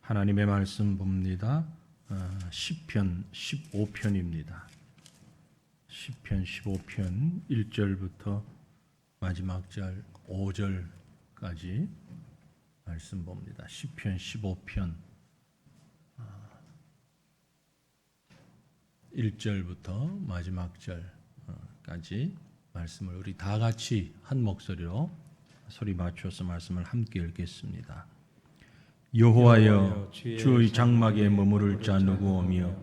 하나님의 말씀 봅니다. 시편 15편입니다. 시편 15편 1절부터 마지막 절 5절까지 말씀 봅니다. 시편 15편 1절부터 마지막 절까지 말씀을 우리 다 같이 한 목소리로 소리 맞춰서 말씀을 함께 읽겠습니다. 여호와여, 주의 장막에 머무를 자 누구오며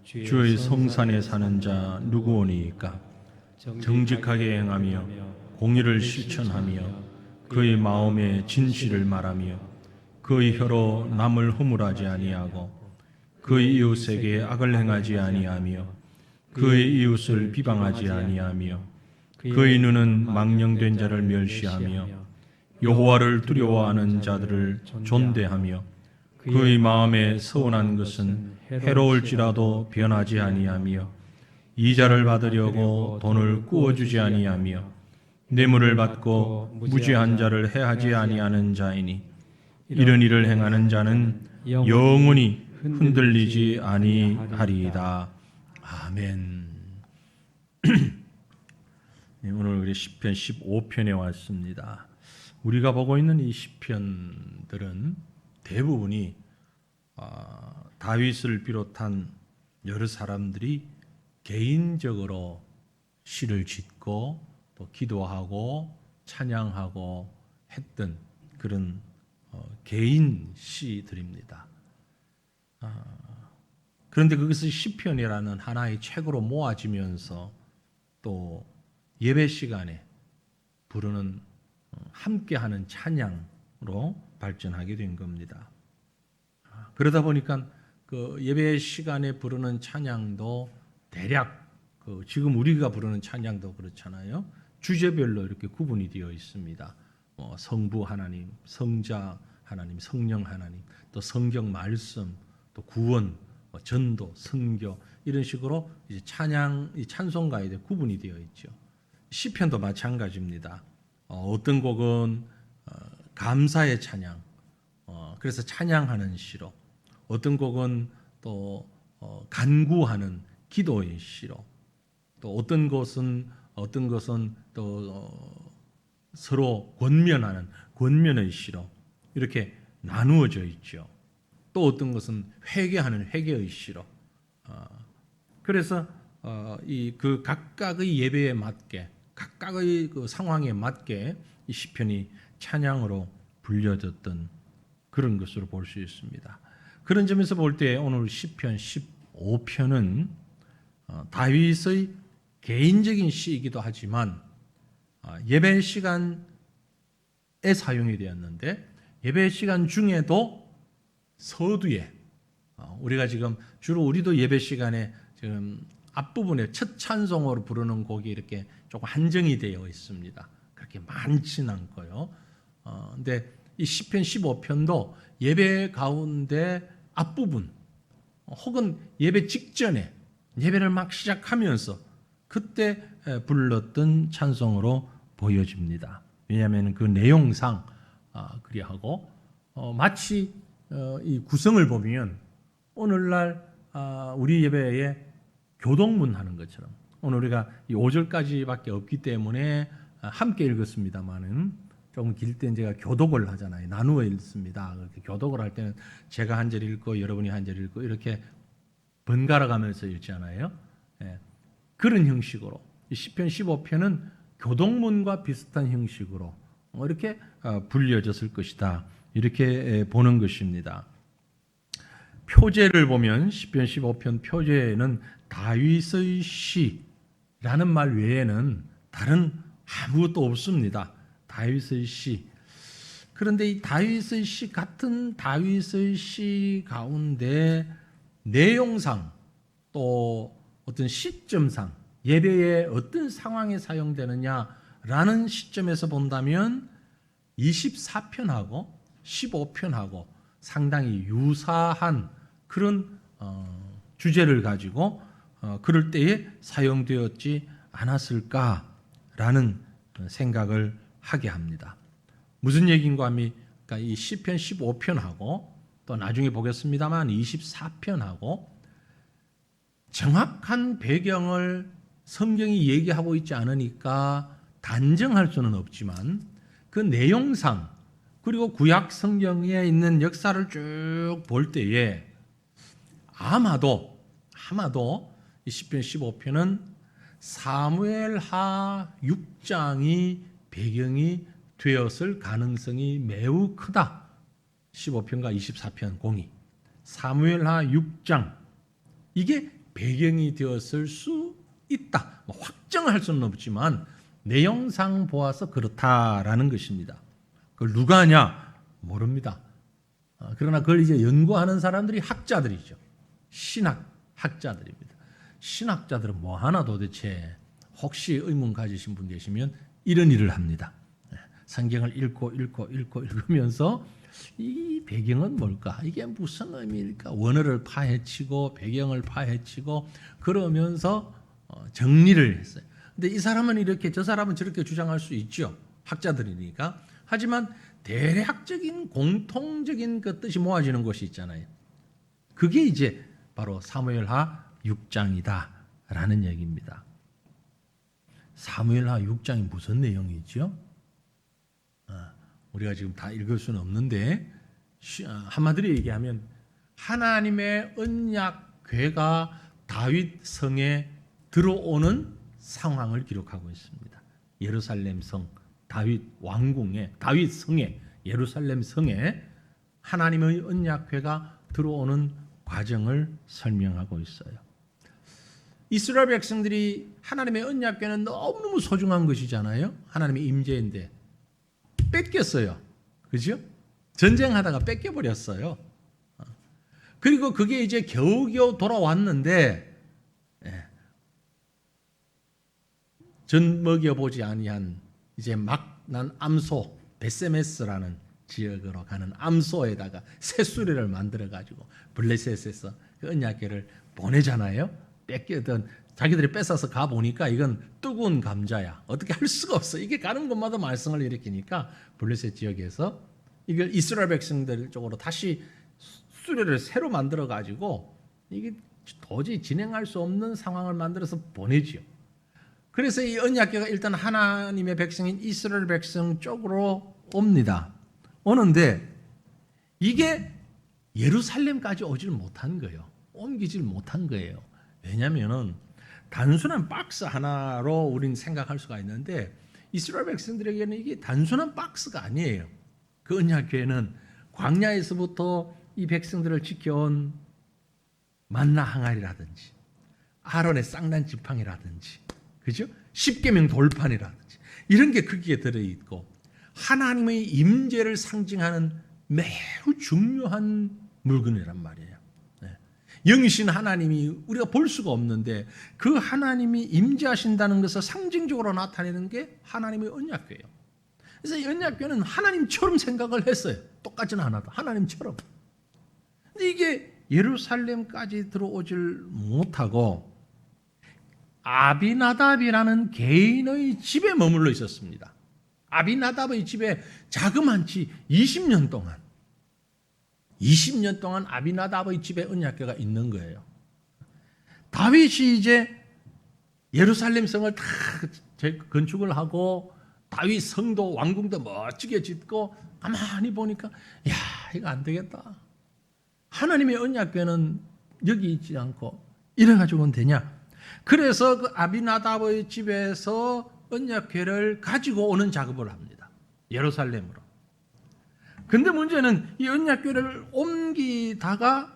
주의 성산에 사는 자 누구오니이까? 정직하게 행하며 공의를 실천하며 그의 마음에 진실을 말하며 그의 혀로 남을 허물하지 아니하고 그의 이웃에게 악을 행하지 아니하며 그의 이웃을 비방하지 아니하며 그의 눈은 망령된 자를 멸시하며 여호와를 두려워하는 자들을 존대하며 그의 마음에 서운한 것은 해로울지라도 변하지 아니하며 이자를 받으려고 돈을 꾸어주지 아니하며 뇌물을 받고 무죄한 자를 해하지 아니하는 자이니 이런 일을 행하는 자는 영원히 흔들리지 아니하리이다. 아멘. 오늘 우리 시편 15편에 왔습니다. 우리가 보고 있는 이 시편들은 대부분이 다윗을 비롯한 여러 사람들이 개인적으로 시를 짓고 또 기도하고 찬양하고 했던 그런 개인 시들입니다. 그런데 그것이 시편이라는 하나의 책으로 모아지면서 또 예배 시간에 부르는 함께하는 찬양으로 발전하게 된 겁니다. 그러다 보니까 그 예배 시간에 부르는 찬양도 대략 지금 우리가 부르는 찬양도 그렇잖아요. 주제별로 이렇게 구분이 되어 있습니다. 성부 하나님, 성자 하나님, 성령 하나님, 또 성경 말씀, 또 구원, 전도, 선교 이런 식으로 이제 찬송가에 대해 구분이 되어 있죠. 시편도 마찬가지입니다. 어떤 곡은 감사의 찬양, 그래서 찬양하는 시로, 어떤 곡은 또 간구하는 기도의 시로, 또 어떤 것은 또 서로 권면하는 권면의 시로 이렇게 나누어져 있죠. 또 어떤 것은 회개하는 회개의 시로. 그래서 이 그 각각의 예배에 맞게, 각각의 그 상황에 맞게 이 시편이 찬양으로 불려졌던 그런 것으로 볼 수 있습니다. 그런 점에서 볼 때 오늘 시편 15편은 다윗의 개인적인 시이기도 하지만 예배 시간에 사용이 되었는데 예배 시간 중에도 서두에 우리가 지금 주로 우리도 예배 시간에 지금 앞부분에 첫 찬송으로 부르는 곡이 이렇게 조금 한정이 되어 있습니다. 그렇게 많지는 않고요. 근데 이 시편 15편도 예배 가운데 앞부분 혹은 예배 직전에 예배를 막 시작하면서 그때 불렀던 찬송으로 보여집니다. 왜냐하면 그 내용상 그리하고 마치 이 구성을 보면 오늘날 우리 예배에 교동문 하는 것처럼 오늘 우리가 이 5절까지밖에 없기 때문에 함께 읽었습니다만은 조금 길 때 제가 교독을 하잖아요. 나누어 읽습니다. 그렇게 교독을 할 때는 제가 한 절 읽고 여러분이 한 절 읽고 이렇게 번갈아 가면서 읽잖아요. 그런 형식으로 시편 15편은 교독문과 비슷한 형식으로 이렇게 불려졌을 것이다. 이렇게 보는 것입니다. 표제를 보면 시편 15편 표제에는 다윗의 시라는 말 외에는 다른 아무것도 없습니다. 다윗의 시. 그런데 이 다윗의 시 같은 다윗의 시 가운데 내용상 또 어떤 시점상 예배에 어떤 상황에 사용되느냐라는 시점에서 본다면 24편하고 15편하고 상당히 유사한 그런 주제를 가지고 그럴 때에 사용되었지 않았을까라는 생각을 하게 합니다. 무슨 얘기인가 하면 이 시편 15편하고 또 또 나중에 보겠습니다만 24편하고 정확한 배경을 성경이 얘기하고 있지 않으니까 단정할 수는 없지만 그 내용상 그리고 구약 성경에 있는 역사를 쭉 볼 때에 아마도 이 시편 15편은 사무엘하 6장이 배경이 되었을 가능성이 매우 크다. 15편과 24편 공이 사무엘하 6장 이게 배경이 되었을 수 있다. 확정할 수는 없지만 내용상 보아서 그렇다라는 것입니다. 그걸 누가 하냐? 모릅니다. 그러나 그걸 이제 연구하는 사람들이 학자들이죠. 신학학자들입니다. 신학자들은 뭐 하나 도대체 혹시 의문 가지신 분 계시면 이런 일을 합니다. 성경을 읽으면서 이 배경은 뭘까? 이게 무슨 의미일까? 원어를 파헤치고 배경을 파헤치고 그러면서 정리를 했어요. 근데 이 사람은 이렇게 저 사람은 저렇게 주장할 수 있죠. 학자들이니까. 하지만 대략적인 공통적인 그 뜻이 모아지는 것이 있잖아요. 그게 이제 바로 사무엘하 6장이다라는 얘기입니다. 사무엘하 6장이 무슨 내용이죠? 우리가 지금 다 읽을 수는 없는데 한마디로 얘기하면 하나님의 언약궤가 다윗 성에 들어오는 상황을 기록하고 있습니다. 예루살렘 성, 다윗 왕궁에, 다윗 성에, 예루살렘 성에 하나님의 언약궤가 들어오는 과정을 설명하고 있어요. 이스라엘 백성들이 하나님의 언약궤는 너무너무 소중한 것이잖아요. 하나님의 임재인데 뺏겼어요. 그죠? 전쟁하다가 뺏겨버렸어요. 그리고 그게 이제 겨우겨우 돌아왔는데 전 먹여보지 아니한 이제 막 난 암소 베세메스라는 지역으로 가는 암소에다가 새수레를 만들어 가지고 블레셋에서 그 언약궤를 보내잖아요. 뺏기던 자기들이 뺏어서 가 보니까 이건 뜨거운 감자야. 어떻게 할 수가 없어. 이게 가는 곳마다 말썽을 일으키니까 블레셋 지역에서 이걸 이스라엘 백성들 쪽으로 다시 수레를 새로 만들어 가지고 이게 도저히 진행할 수 없는 상황을 만들어서 보내지요. 그래서 이 언약궤가 일단 하나님의 백성인 이스라엘 백성 쪽으로 옵니다. 오는데 이게 예루살렘까지 오질 못한 거예요. 옮기질 못한 거예요. 왜냐하면 단순한 박스 하나로 우리는 생각할 수가 있는데 이스라엘 백성들에게는 이게 단순한 박스가 아니에요. 그 언약궤는 광야에서부터 이 백성들을 지켜온 만나 항아리라든지 아론의 쌍난 지팡이라든지 그죠? 십계명 돌판이라든지 이런 게 거기에 들어있고 하나님의 임재를 상징하는 매우 중요한 물건이란 말이에요. 영이신 하나님이 우리가 볼 수가 없는데 그 하나님이 임재하신다는 것을 상징적으로 나타내는 게 하나님의 언약궤예요. 그래서 이 언약궤는 하나님처럼 생각을 했어요. 똑같지는 않아도 하나님처럼. 근데 이게 예루살렘까지 들어오질 못하고 아비나답이라는 개인의 집에 머물러 있었습니다. 아비나답의 집에 자그만치 20년 동안 아비나답의 집에 언약궤가 있는 거예요. 다윗이 이제 예루살렘 성을 다 건축을 하고 다윗 성도 왕궁도 멋지게 짓고 가만히 보니까 야 이거 안 되겠다. 하나님의 언약궤는 여기 있지 않고 이래 가지고는 되냐? 그래서 그 아비나답의 집에서 언약궤를 가지고 오는 작업을 합니다. 예루살렘으로. 근데 문제는 이 언약궤를 옮기다가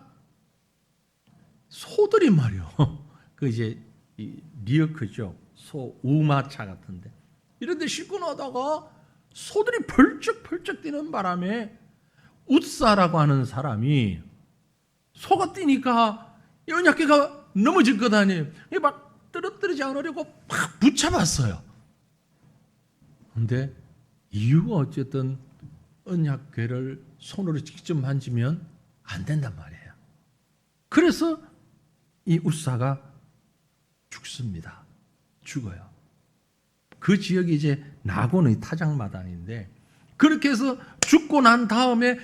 소들이 말이요. 그 이제 리어크죠. 소 우마차 같은데. 이런 데 싣고 나다가 소들이 펄쩍펄쩍 뛰는 바람에 웃사라고 하는 사람이 소가 뛰니까 이 언약궤가 넘어질 것 아니에요. 막 떨어뜨리지 않으려고 막 붙잡았어요. 근데 이유가 어쨌든 언약궤를 손으로 직접 만지면 안 된단 말이에요. 그래서 이 웃사가 죽습니다. 죽어요. 그 지역이 이제 나곤의 타작마당인데 그렇게 해서 죽고 난 다음에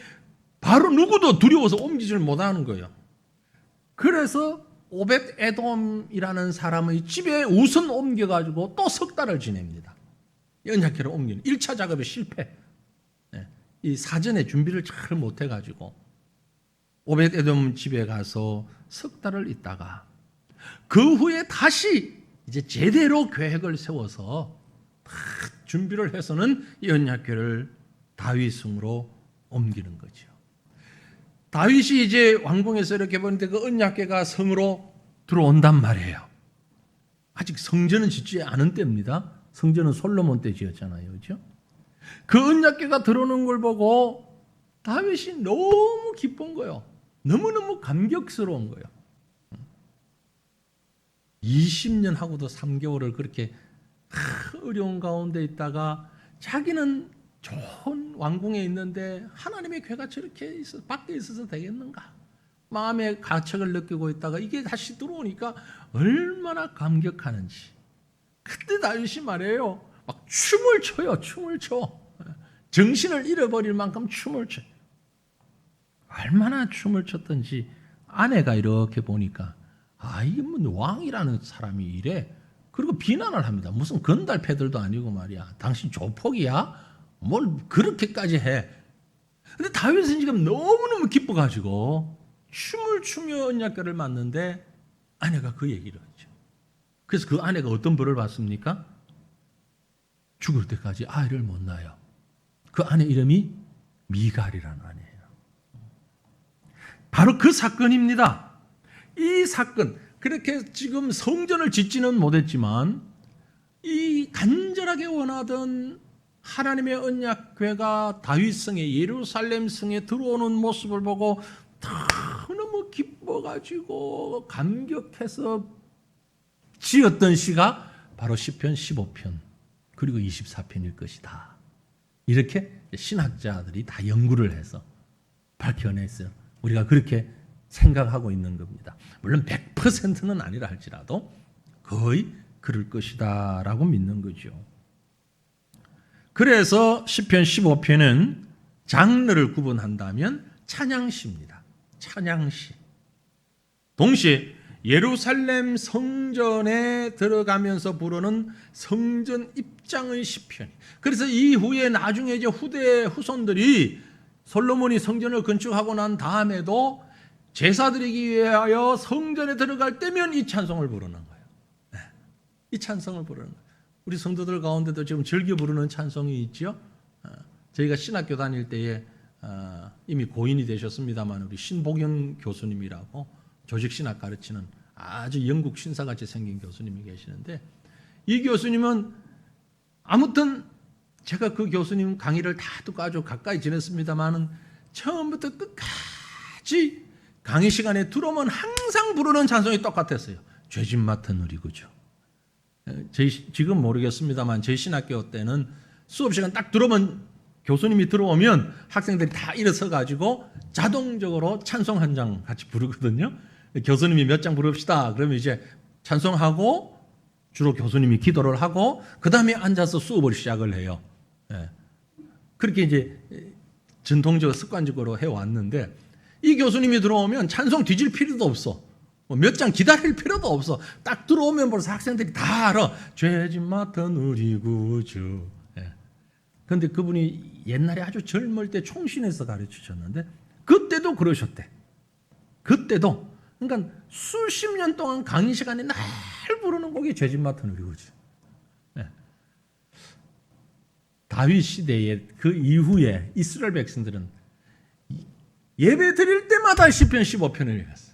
바로 누구도 두려워서 옮기질 못하는 거예요. 그래서 오벳 에돔이라는 사람의 집에 우선 옮겨가지고 또 석 달을 지냅니다. 언약궤를 옮기는 1차 작업의 실패. 이 사전에 준비를 잘 못해가지고 오벳 에돔 집에 가서 석 달을 있다가 그 후에 다시 이제 제대로 계획을 세워서 다 준비를 해서는 이 언약궤를 다윗성으로 옮기는 거죠. 다윗이 이제 왕궁에서 이렇게 보는데 그 언약궤가 성으로 들어온단 말이에요. 아직 성전은 짓지 않은 때입니다. 성전은 솔로몬 때 지었잖아요. 그렇죠? 그 언약궤가 들어오는 걸 보고 다윗이 너무 기쁜 거예요. 너무너무 감격스러운 거예요. 20년 하고도 3개월을 그렇게 어려운 가운데 있다가 자기는 좋은 왕궁에 있는데 하나님의 궤가 저렇게 밖에 있어서 되겠는가? 마음의 가책을 느끼고 있다가 이게 다시 들어오니까 얼마나 감격하는지. 그때 다윗이 말해요. 막 춤을 춰요. 춤을 춰. 정신을 잃어버릴 만큼 춤을 춰요. 얼마나 춤을 췄던지 아내가 이렇게 보니까 이게 뭐 왕이라는 사람이 이래. 그리고 비난을 합니다. 무슨 건달 패들도 아니고 말이야. 당신 조폭이야? 뭘 그렇게까지 해. 근데 다윗은 지금 너무너무 기뻐가지고 춤을 추며 언약궤를 맞는데 아내가 그 얘기를 하죠. 그래서 그 아내가 어떤 벌을 받습니까? 죽을 때까지 아이를 못 낳아요. 그 아내 이름이 미갈이라는 아내예요. 바로 그 사건입니다. 이 사건, 그렇게 지금 성전을 짓지는 못했지만 이 간절하게 원하던 하나님의 언약궤가 다윗성에 예루살렘 성에 들어오는 모습을 보고 너무 기뻐가지고 감격해서 지었던 시가 바로 시편 15편 그리고 24편일 것이다. 이렇게 신학자들이 다 연구를 해서 밝혀냈어요. 우리가 그렇게 생각하고 있는 겁니다. 물론 100%는 아니라 할지라도 거의 그럴 것이다 라고 믿는 거죠. 그래서 시편 15편은 장르를 구분한다면 찬양시입니다. 찬양시. 동시에 예루살렘 성전에 들어가면서 부르는 성전 입장의 시편. 그래서 이후에 나중에 이제 후손들이 솔로몬이 성전을 건축하고 난 다음에도 제사 드리기 위하여 성전에 들어갈 때면 이 찬송을 부르는 거예요. 이 찬송을 부르는 거예요. 우리 성도들 가운데도 지금 즐겨 부르는 찬송이 있죠. 저희가 신학교 다닐 때에 이미 고인이 되셨습니다만 우리 신복영 교수님이라고 조직신학 가르치는 아주 영국 신사같이 생긴 교수님이 계시는데 이 교수님은 아무튼 제가 그 교수님 강의를 다 듣고 아주 가까이 지냈습니다만 처음부터 끝까지 강의 시간에 들어오면 항상 부르는 찬송이 똑같았어요. 죄짐 맡은 우리 구주. 지금 모르겠습니다만 저희 신학교 때는 수업 시간 딱 들어오면 교수님이 들어오면 학생들이 다 일어서 가지고 자동적으로 찬송 한 장 같이 부르거든요. 교수님이 몇 장 부릅시다. 그러면 이제 찬송하고 주로 교수님이 기도를 하고 그 다음에 앉아서 수업을 시작을 해요. 그렇게 이제 전통적으로 습관적으로 해왔는데 이 교수님이 들어오면 찬송 뒤질 필요도 없어. 몇 장 기다릴 필요도 없어. 딱 들어오면 벌써 학생들이 다 알아. 죄짐 맡은 우리 구주. 그런데 그분이 옛날에 아주 젊을 때 총신에서 가르치셨는데 그때도 그러셨대. 그때도. 그러니까 수십 년 동안 강의 시간에 날 부르는 곡이 죄짐 맡은 우리 구주. 다윗 시대에 그 이후에 이스라엘 백성들은 예배 드릴 때마다 시편 15편을 읽었어요.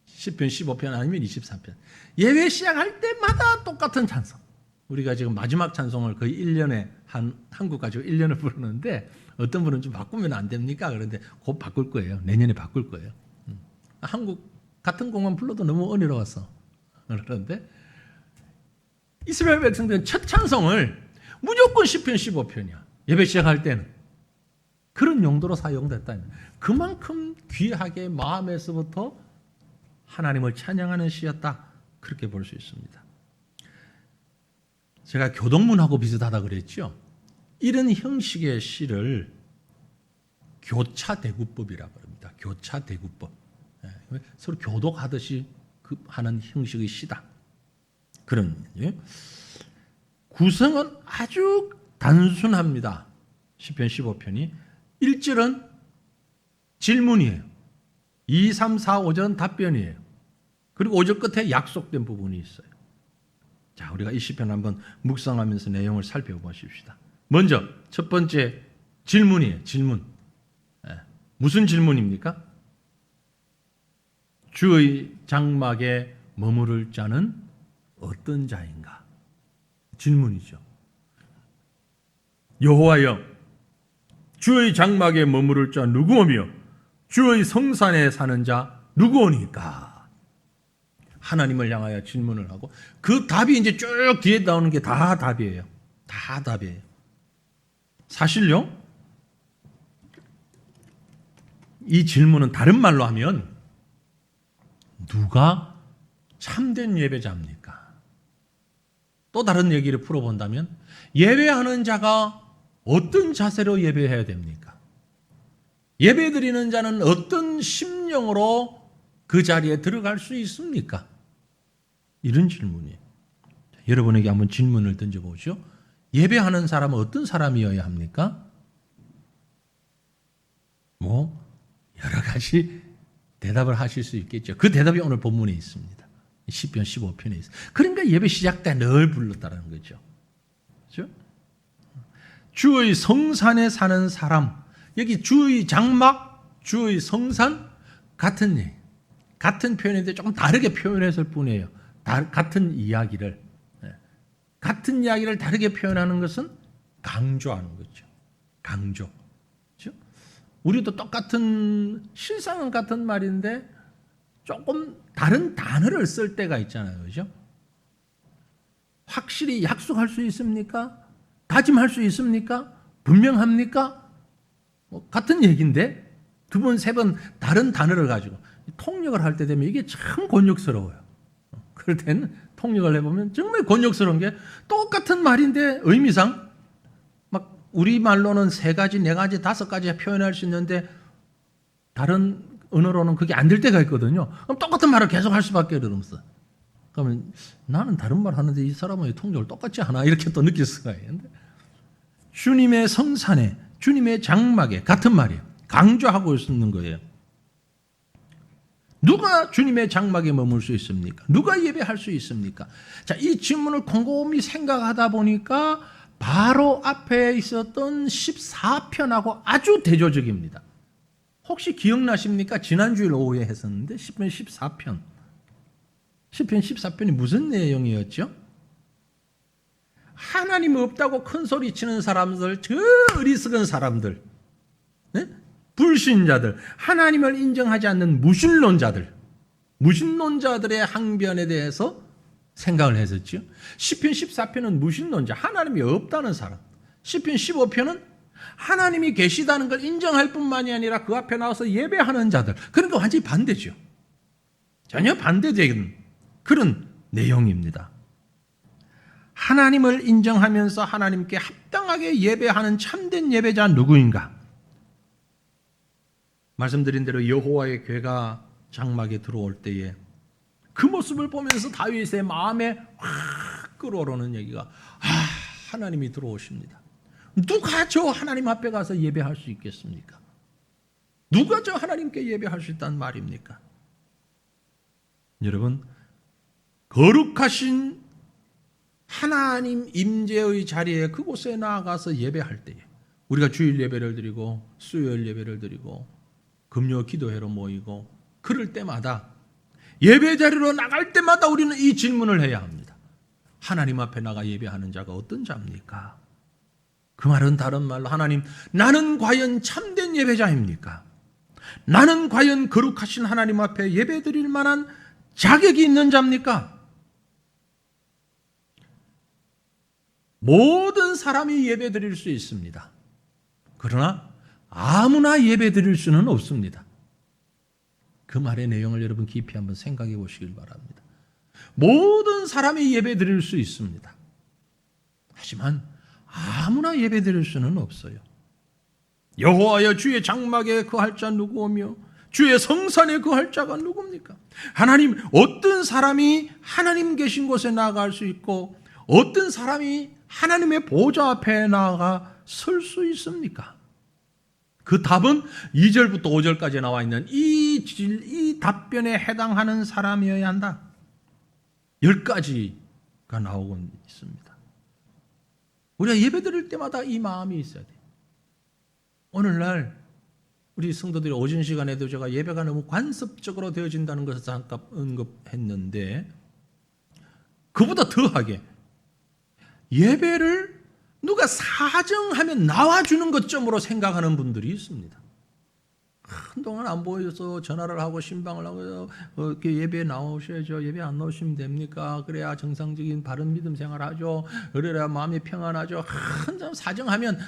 시편 15편 아니면 24편. 예배 시작할 때마다 똑같은 찬송. 우리가 지금 마지막 찬송을 거의 1년에 한국 가지고 1년을 부르는데 어떤 분은 좀 바꾸면 안 됩니까? 그런데 곧 바꿀 거예요. 내년에 바꿀 거예요. 한국 같은 곡만 불러도 너무 어려워서 그러는데 이스라엘 백성들은 첫 찬송을 무조건 시편 15편이야. 예배 시작할 때는. 그런 용도로 사용됐다. 그만큼 귀하게 마음에서부터 하나님을 찬양하는 시였다. 그렇게 볼 수 있습니다. 제가 교동문하고 비슷하다 그랬죠. 이런 형식의 시를 교차대구법이라고 합니다. 교차대구법. 서로 교독하듯이 하는 형식의 시다. 그런 구성은 아주 단순합니다. 시편 15편이 1절은 질문이에요. 2, 3, 4, 5절은 답변이에요. 그리고 5절 끝에 약속된 부분이 있어요. 자, 우리가 이 시편 한번 묵상하면서 내용을 살펴보십시다. 먼저 첫 번째 질문이에요. 질문. 무슨 질문입니까? 주의 장막에 머무를 자는 어떤 자인가? 질문이죠. 여호와여, 주의 장막에 머무를 자 누구오며 주의 성산에 사는 자 누구오니까? 하나님을 향하여 질문을 하고 그 답이 이제 쭉 뒤에 나오는 게 다 답이에요. 다 답이에요. 사실요, 이 질문은 다른 말로 하면 누가 참된 예배자입니까? 또 다른 얘기를 풀어본다면 예배하는 자가 어떤 자세로 예배해야 됩니까? 예배드리는 자는 어떤 심령으로 그 자리에 들어갈 수 있습니까? 이런 질문이에요. 여러분에게 한번 질문을 던져보죠. 예배하는 사람은 어떤 사람이어야 합니까? 여러 가지 대답을 하실 수 있겠죠. 그 대답이 오늘 본문에 있습니다. 시편 15편에 있어요. 그러니까 예배 시작 때 늘 불렀다는 거죠. 그렇죠? 주의 성산에 사는 사람, 여기 주의 장막, 주의 성산 같은 얘기, 같은 표현인데 조금 다르게 표현했을 뿐이에요. 같은 이야기를 다르게 표현하는 것은 강조하는 거죠. 강조. 그렇죠? 우리도 똑같은 실상은 같은 말인데 조금 다른 단어를 쓸 때가 있잖아요. 그렇죠? 확실히 약속할 수 있습니까? 다짐할 수 있습니까? 분명합니까? 같은 얘기인데 두 번, 세 번 다른 단어를 가지고 통역을 할 때 되면 이게 참 곤욕스러워요. 그럴 때는 통역을 해보면 정말 곤욕스러운 게 똑같은 말인데 의미상 막 우리말로는 3가지, 4가지, 5가지 표현할 수 있는데 다른 언어로는 그게 안 될 때가 있거든요. 그럼 똑같은 말을 계속 할 수밖에 없어. 그러면 나는 다른 말 하는데 이 사람은 통역을 똑같지 않아? 이렇게 또 느낄 수가 있는데 주님의 성산에, 주님의 장막에 같은 말이에요. 강조하고 있는 거예요. 누가 주님의 장막에 머물 수 있습니까? 누가 예배할 수 있습니까? 자, 이 질문을 곰곰이 생각하다 보니까 바로 앞에 있었던 14편하고 아주 대조적입니다. 혹시 기억나십니까? 지난주일 오후에 했었는데 10편 14편. 10편 14편이 무슨 내용이었죠? 하나님 없다고 큰 소리 치는 사람들, 저 어리석은 사람들, 네? 불신자들, 하나님을 인정하지 않는 무신론자들의 항변에 대해서 생각을 했었죠. 시편 14편은 무신론자, 하나님이 없다는 사람. 시편 15편은 하나님이 계시다는 걸 인정할 뿐만이 아니라 그 앞에 나와서 예배하는 자들. 그러니까 완전히 반대죠. 전혀 반대적인 그런 내용입니다. 하나님을 인정하면서 하나님께 합당하게 예배하는 참된 예배자 누구인가? 말씀드린 대로 여호와의 괴가 장막에 들어올 때에 그 모습을 보면서 다윗의 마음에 확 끌어오르는 얘기가 하나님이 들어오십니다. 누가 저 하나님 앞에 가서 예배할 수 있겠습니까? 누가 저 하나님께 예배할 수 있다는 말입니까? 여러분, 거룩하신 하나님 임재의 자리에 그곳에 나아가서 예배할 때에 우리가 주일 예배를 드리고 수요일 예배를 드리고 금요 기도회로 모이고 그럴 때마다 예배 자리로 나갈 때마다 우리는 이 질문을 해야 합니다. 하나님 앞에 나가 예배하는 자가 어떤 자입니까? 그 말은 다른 말로 하나님, 나는 과연 참된 예배자입니까? 나는 과연 거룩하신 하나님 앞에 예배 드릴 만한 자격이 있는 자입니까? 모든 사람이 예배 드릴 수 있습니다. 그러나 아무나 예배 드릴 수는 없습니다. 그 말의 내용을 여러분 깊이 한번 생각해 보시길 바랍니다. 모든 사람이 예배 드릴 수 있습니다. 하지만 아무나 예배 드릴 수는 없어요. 여호와여 주의 장막에 거할 자 누구오며 주의 성산에 거할 자가 누굽니까? 하나님, 어떤 사람이 하나님 계신 곳에 나아갈 수 있고 어떤 사람이 하나님의 보좌 앞에 나아가 설 수 있습니까? 그 답은 2절부터 5절까지 나와 있는 이 답변에 해당하는 사람이어야 한다. 10가지가 나오고 있습니다. 우리가 예배 드릴 때마다 이 마음이 있어야 돼요. 오늘날 우리 성도들이 오전 시간에도 제가 예배가 너무 관습적으로 되어진다는 것을 잠깐 언급했는데, 그보다 더하게 예배를 누가 사정하면 나와주는 것점으로 생각하는 분들이 있습니다. 한동안 안 보여서 전화를 하고 신방을 하고 이렇게 예배에 나오셔야죠. 예배 안 나오시면 됩니까? 그래야 정상적인 바른 믿음 생활하죠. 그래야 마음이 평안하죠. 한참 사정하면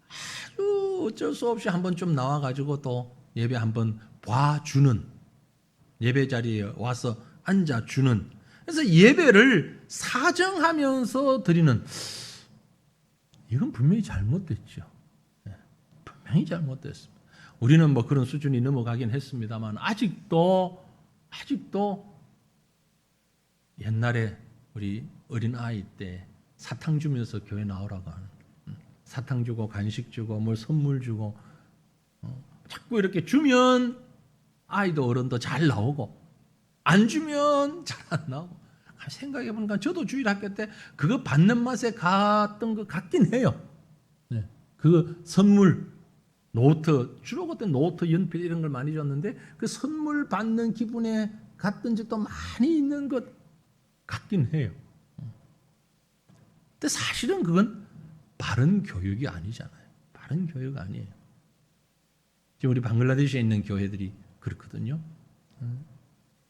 아주 어쩔 수 없이 한번 좀 나와가지고 또 예배 한번 봐주는, 예배 자리에 와서 앉아주는. 그래서 예배를 사정하면서 드리는, 이건 분명히 잘못됐죠. 분명히 잘못됐습니다. 우리는 뭐 그런 수준이 넘어가긴 했습니다만 아직도 옛날에 우리 어린 아이 때 사탕 주면서 교회 나오라고 하는, 사탕 주고 간식 주고 뭘 선물 주고 자꾸 이렇게 주면 아이도 어른도 잘 나오고 안 주면 잘 안 나오고. 생각해 보니까 저도 주일학교 때 그거 받는 맛에 갔던 것 같긴 해요. 네. 그 선물, 노트, 주로 그때 노트, 연필 이런 걸 많이 줬는데 그 선물 받는 기분에 갔던 적도 많이 있는 것 같긴 해요. 근데 사실은 그건 바른 교육이 아니잖아요. 바른 교육 아니에요. 지금 우리 방글라데시에 있는 교회들이 그렇거든요.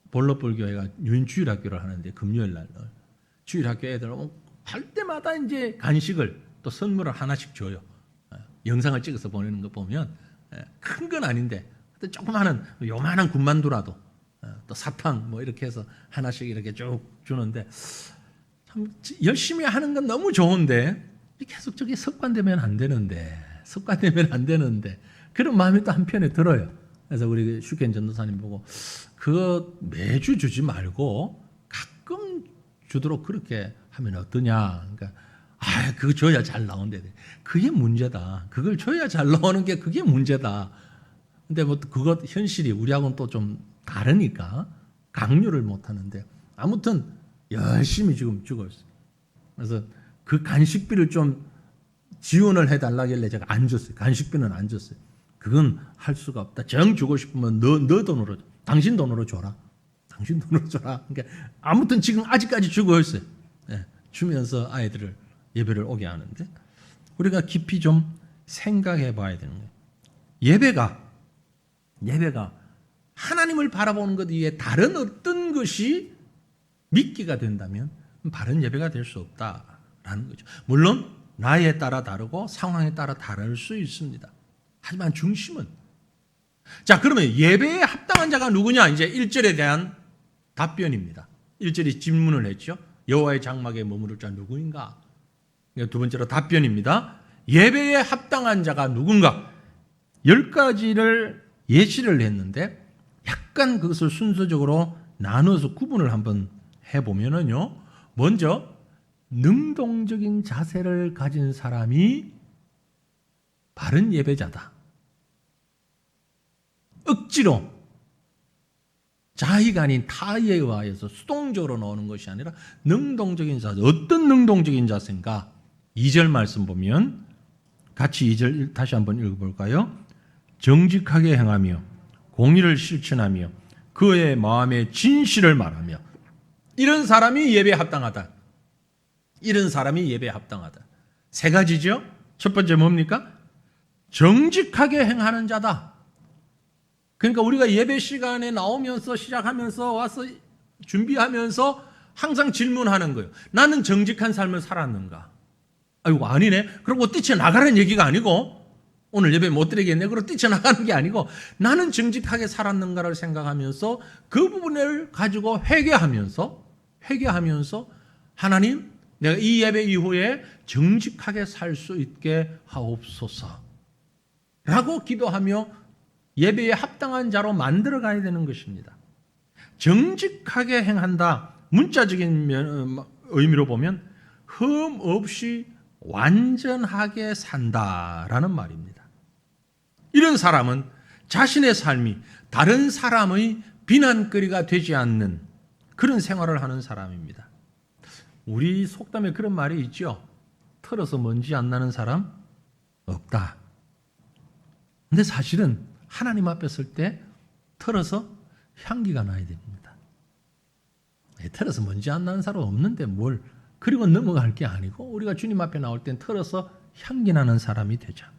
볼로볼 교회가 주일학교를 하는데 금요일 날 주일학교 애들 할 때마다 이제 간식을 또 선물을 하나씩 줘요. 영상을 찍어서 보내는 거 보면 큰 건 아닌데 조그마한 요만한 군만두라도 또 사탕 뭐 이렇게 해서 하나씩 이렇게 쭉 주는데, 참 열심히 하는 건 너무 좋은데 계속 저게 습관되면 안 되는데 그런 마음이 또 한편에 들어요. 그래서 우리 슈켄 전도사님 보고 그거 매주 주지 말고 가끔 주도록 그렇게 하면 어떠냐. 그러니까 그거 줘야 잘 나온대. 그게 문제다. 그걸 줘야 잘 나오는 게 그게 문제다. 근데 뭐 그것 현실이 우리하고는 또 좀 다르니까 강요를 못 하는데, 아무튼 열심히 지금 주고 있어요. 그래서 그 간식비를 좀 지원을 해달라길래 제가 안 줬어요. 간식비는 안 줬어요. 그건 할 수가 없다. 정 주고 싶으면 너 돈으로, 당신 돈으로 줘라. 당신 돈으로 줘라. 그러니까 아무튼 지금 아직까지 주고 있어요. 네, 주면서 아이들을 예배를 오게 하는데, 우리가 깊이 좀 생각해 봐야 되는 거예요. 예배가 하나님을 바라보는 것 이외에 다른 어떤 것이 미끼가 된다면 바른 예배가 될 수 없다라는 거죠. 물론 나이에 따라 다르고 상황에 따라 다를 수 있습니다. 하지만 중심은, 자, 그러면 예배에 합당한 자가 누구냐? 이제 1절에 대한 답변입니다. 1절이 질문을 했죠. 여호와의 장막에 머무를 자 누구인가? 두 번째로 답변입니다. 예배에 합당한 자가 누군가? 10가지를 예시를 했는데 약간 그것을 순서적으로 나눠서 구분을 한번 해보면요. 먼저 능동적인 자세를 가진 사람이 바른 예배자다. 억지로 자의가 아닌 타의에 의하여서 수동적으로 나오는 것이 아니라 능동적인 자세. 어떤 능동적인 자세인가? 2절 말씀 보면 같이 2절 다시 한번 읽어볼까요? 정직하게 행하며 공의를 실천하며 그의 마음의 진실을 말하며. 이런 사람이 예배에 합당하다. 이런 사람이 예배에 합당하다. 3가지죠. 첫 번째 뭡니까? 정직하게 행하는 자다. 그러니까 우리가 예배 시간에 나오면서 시작하면서 와서 준비하면서 항상 질문하는 거예요. 나는 정직한 삶을 살았는가? 아이고 아니네. 그러고 뛰쳐나가라는 얘기가 아니고, 오늘 예배 못 드리겠네. 그러고 뛰쳐나가는 게 아니고, 나는 정직하게 살았는가를 생각하면서 그 부분을 가지고 회개하면서 하나님, 내가 이 예배 이후에 정직하게 살 수 있게 하옵소서. 라고 기도하며 예배에 합당한 자로 만들어 가야 되는 것입니다. 정직하게 행한다. 문자적인 의미로 보면 흠 없이 완전하게 산다라는 말입니다. 이런 사람은 자신의 삶이 다른 사람의 비난거리가 되지 않는 그런 생활을 하는 사람입니다. 우리 속담에 그런 말이 있죠. 털어서 먼지 안 나는 사람 없다. 근데 사실은 하나님 앞에 설 때 털어서 향기가 나야 됩니다. 털어서 먼지 안 나는 사람 없는데 뭘 그리고 넘어갈 게 아니고 우리가 주님 앞에 나올 땐 털어서 향기 나는 사람이 되자.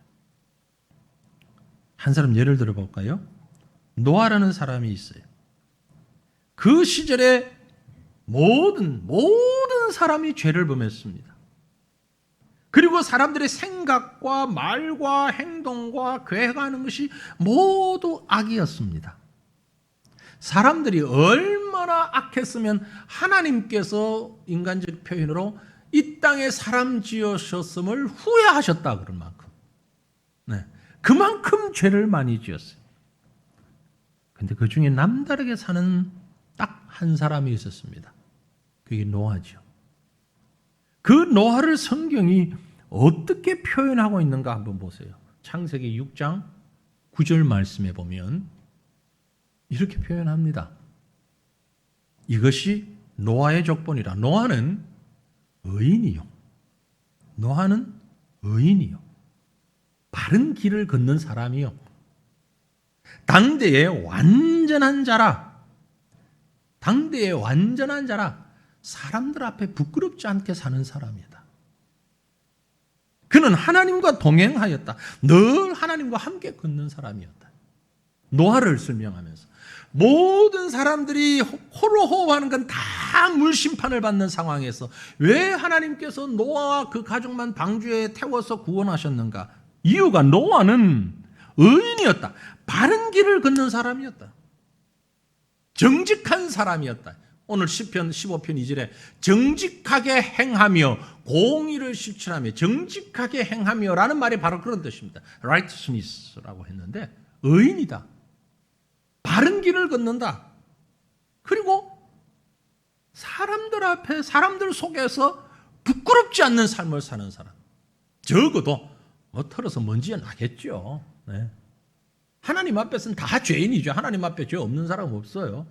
한 사람 예를 들어 볼까요? 노아라는 사람이 있어요. 그 시절에 모든 사람이 죄를 범했습니다. 그리고 사람들의 생각과 말과 행동과 계획하는 것이 모두 악이었습니다. 사람들이 얼마나 악했으면 하나님께서 인간적 표현으로 이 땅에 사람 지으셨음을 후회하셨다 그런 만큼. 네. 그만큼 죄를 많이 지었어요. 근데 그 중에 남다르게 사는 딱 한 사람이 있었습니다. 그게 노아죠. 그 노아를 성경이 어떻게 표현하고 있는가 한번 보세요. 창세기 6장 9절 말씀에 보면 이렇게 표현합니다. 이것이 노아의 족본이라. 노아는 의인이요. 노아는 의인이요. 바른 길을 걷는 사람이요. 당대의 완전한 자라. 당대의 완전한 자라. 사람들 앞에 부끄럽지 않게 사는 사람이다. 그는 하나님과 동행하였다. 늘 하나님과 함께 걷는 사람이었다. 노아를 설명하면서 모든 사람들이 호로 호흡하는 건 다 물심판을 받는 상황에서 왜 하나님께서 노아와 그 가족만 방주에 태워서 구원하셨는가? 이유가 노아는 의인이었다. 바른 길을 걷는 사람이었다. 정직한 사람이었다. 오늘 시편 15편 2절에 정직하게 행하며 공의를 실천하며 정직하게 행하며 라는 말이 바로 그런 뜻입니다. righteousness라고 했는데 의인이다. 바른 길을 걷는다. 그리고 사람들 앞에 사람들 속에서 부끄럽지 않는 삶을 사는 사람. 적어도 털어서 먼지에 나겠죠. 네. 하나님 앞에서는 다 죄인이죠. 하나님 앞에 죄 없는 사람 없어요.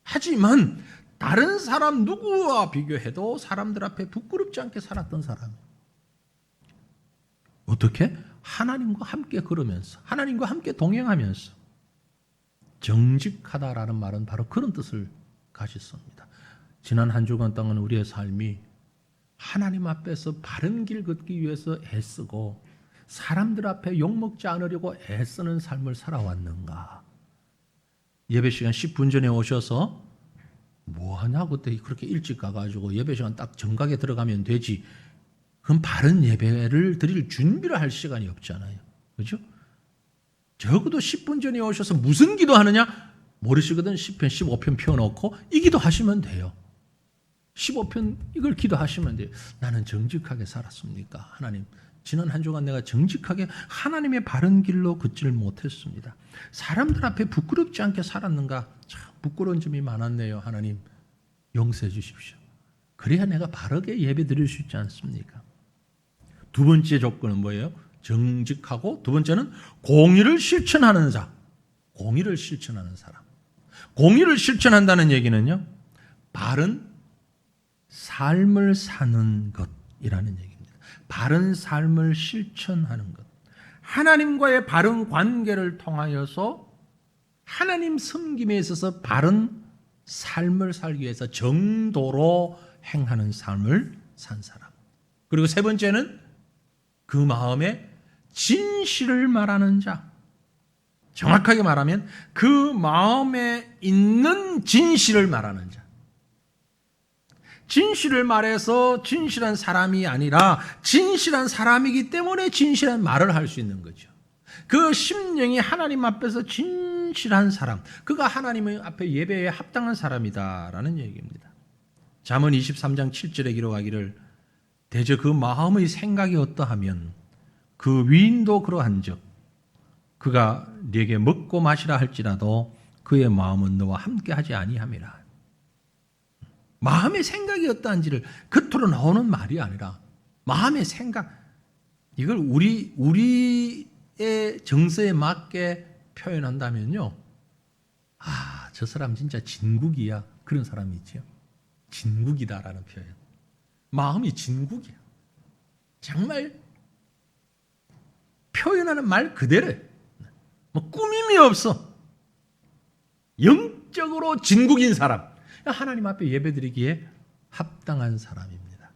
하지만 다른 사람 누구와 비교해도 사람들 앞에 부끄럽지 않게 살았던 사람. 어떻게? 하나님과 함께 걸으면서 하나님과 함께 동행하면서 정직하다라는 말은 바로 그런 뜻을 가졌습니다. 지난 한 주간 동안 우리의 삶이 하나님 앞에서 바른 길 걷기 위해서 애쓰고 사람들 앞에 욕먹지 않으려고 애쓰는 삶을 살아왔는가? 예배 시간 10분 전에 오셔서 뭐 하냐고 그때 그렇게 일찍 가가지고 예배 시간 딱 정각에 들어가면 되지. 그럼 바른 예배를 드릴 준비를 할 시간이 없잖아요. 그렇죠? 적어도 10분 전에 오셔서 무슨 기도하느냐? 모르시거든 10편, 15편 펴놓고 이 기도 하시면 돼요. 15편 이걸 기도하시면 돼요. 나는 정직하게 살았습니까? 하나님, 지난 한 주간 내가 정직하게 하나님의 바른 길로 걷지를 못했습니다. 사람들 앞에 부끄럽지 않게 살았는가? 참 부끄러운 점이 많았네요. 하나님 용서해 주십시오. 그래야 내가 바르게 예배 드릴 수 있지 않습니까? 두 번째 조건은 뭐예요? 정직하고 두 번째는 공의를 실천하는 자. 공의를 실천하는 사람. 공의를 실천한다는 얘기는요. 바른 삶을 사는 것이라는 얘기입니다. 바른 삶을 실천하는 것. 하나님과의 바른 관계를 통하여서 하나님 섬김에 있어서 바른 삶을 살기 위해서 정도로 행하는 삶을 산 사람. 그리고 세 번째는 그 마음에 진실을 말하는 자. 정확하게 말하면 그 마음에 있는 진실을 말하는 자. 진실을 말해서 진실한 사람이 아니라 진실한 사람이기 때문에 진실한 말을 할 수 있는 거죠. 그 심령이 하나님 앞에서 진실한 사람, 그가 하나님 앞에 예배에 합당한 사람이다라는 얘기입니다. 잠언 23장 7절에 기록하기를 대저 그 마음의 생각이 어떠하면 그 위인도 그러한즉 그가 네게 먹고 마시라 할지라도 그의 마음은 너와 함께 하지 아니함이라. 마음의 생각이 어떠한지를 겉으로 나오는 말이 아니라 마음의 생각, 이걸 우리의 정서에 맞게 표현한다면요, 아, 저 사람 진짜 진국이야, 그런 사람이 있죠. 진국이다라는 표현. 마음이 진국이야. 정말 표현하는 말 그대로, 뭐 꾸밈이 없어. 영적으로 진국인 사람, 하나님 앞에 예배드리기에 합당한 사람입니다.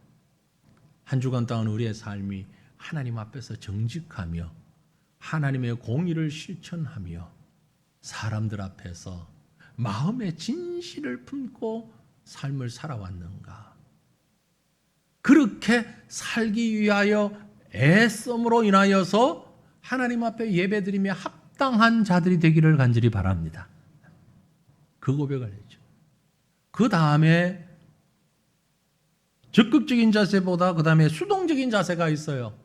한 주간 동안 우리의 삶이 하나님 앞에서 정직하며 하나님의 공의를 실천하며 사람들 앞에서 마음의 진실을 품고 삶을 살아왔는가? 그렇게 살기 위하여 애씀으로 인하여서 하나님 앞에 예배드리며 합당한 자들이 되기를 간절히 바랍니다. 그 고백을 했죠. 그 다음에 적극적인 자세보다 그 다음에 수동적인 자세가 있어요.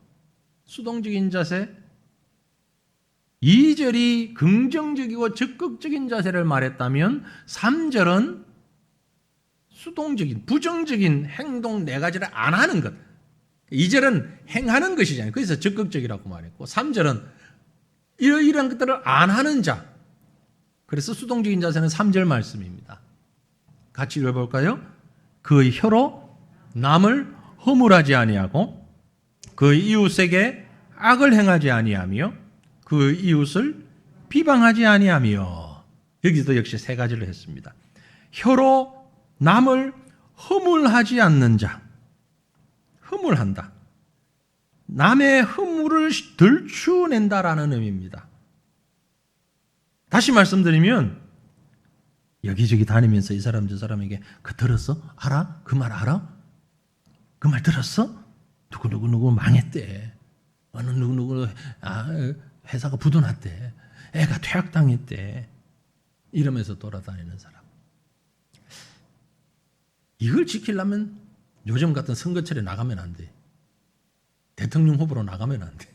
수동적인 자세. 2절이 긍정적이고 적극적인 자세를 말했다면 3절은 수동적인, 부정적인 행동 4가지를 안 하는 것. 2절은 행하는 것이잖아요. 그래서 적극적이라고 말했고 3절은 이러이러한 것들을 안 하는 자. 그래서 수동적인 자세는 3절 말씀입니다. 같이 읽어볼까요? 그 혀로 남을 허물하지 아니하고 그 이웃에게 악을 행하지 아니하며 그 이웃을 비방하지 아니하며. 여기서도 역시 3가지를 했습니다. 혀로 남을 허물하지 않는 자. 허물한다. 남의 허물을 들추어낸다라는 의미입니다. 다시 말씀드리면 여기저기 다니면서 이 사람 저 사람에게 그 들었어? 알아? 그 말 알아? 그 말 들었어? 누구 망했대. 어느 누구 회사가 부도났대. 애가 퇴학당했대. 이러면서 돌아다니는 사람. 이걸 지키려면 요즘 같은 선거철에 나가면 안 돼. 대통령 후보로 나가면 안 돼.